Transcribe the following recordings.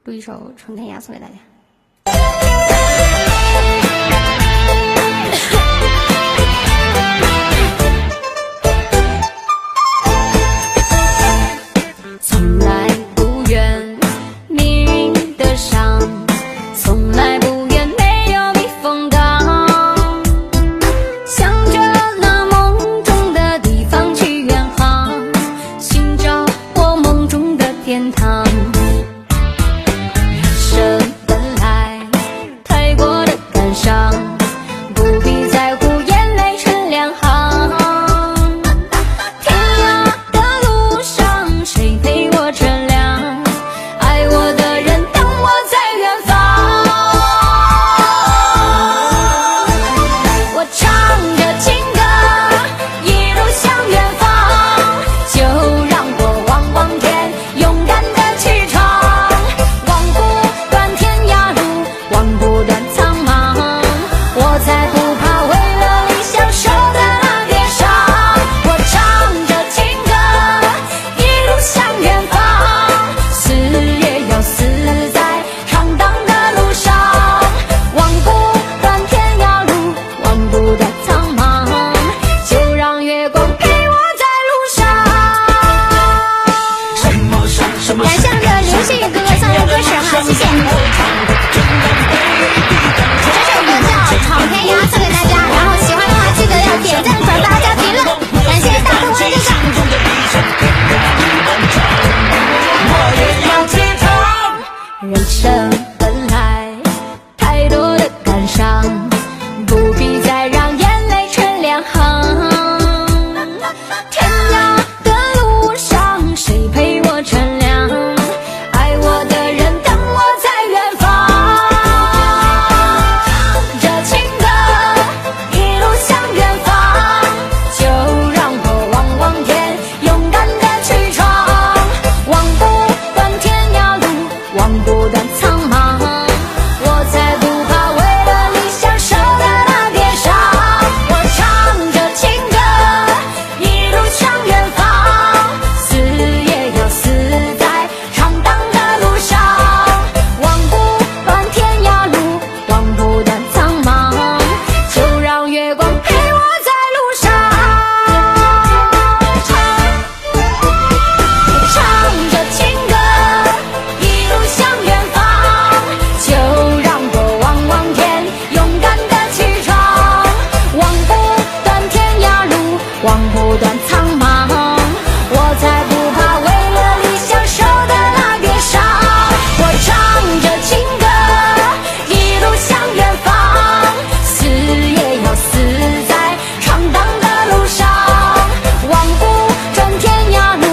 录一首《春天涯》送给大家。从来不愿命运的伤，从来不愿没有避风港，向着那梦中的地方去远航，寻找我梦中的天堂。人生本来太过的感伤，不必在乎眼泪成两行。天涯的路上，谁陪我乘凉？爱我的人等我在远方。我唱着情歌，一路向远方，就让我望望天，勇敢的去闯，望不断天涯路，望不断苍茫。我才不怕为了理想受的那点伤。我唱着情歌，一路向远方，死也要死在闯荡的路上，望不断天涯路，望不断苍茫。就让月光陪我在路上。感谢我们的刘星宇哥哥送来的歌曲哈，谢谢。这首歌叫《闯天涯》，送给大家。然后喜欢的话记得要点赞、转发、加评论。感谢大头哥哥。人生本来太多的感伤，不必再让眼泪成两行。天涯的路上，谁陪我乘凉？爱我的人等我在远方。这情歌一路向远方，就让我望望天，勇敢的去闯，望不断天涯路，望不断苍茫。我才不怕为了理想受的那点伤。我唱着情歌，一路向远方，死也要死在闯荡的路上，望不断天涯路，望不断苍茫。就让月光陪我在路上。唱着情歌，一路向远方，就让我望望天，勇敢的去闯，望不断天涯路，望不断苍茫。我才不怕为了理想受的那点伤。我唱着情歌，一路向远方，死也要死在闯荡的路上，望不断天涯路，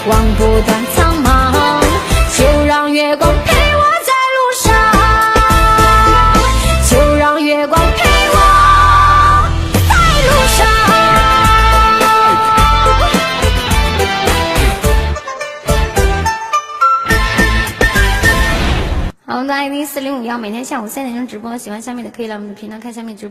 望不断苍茫。就让月光陪我在路上，就让月光陪我在路上。好，我们的 ID 4051，每天下午3点钟直播，喜欢下面的可以来我们的频道看下面直播。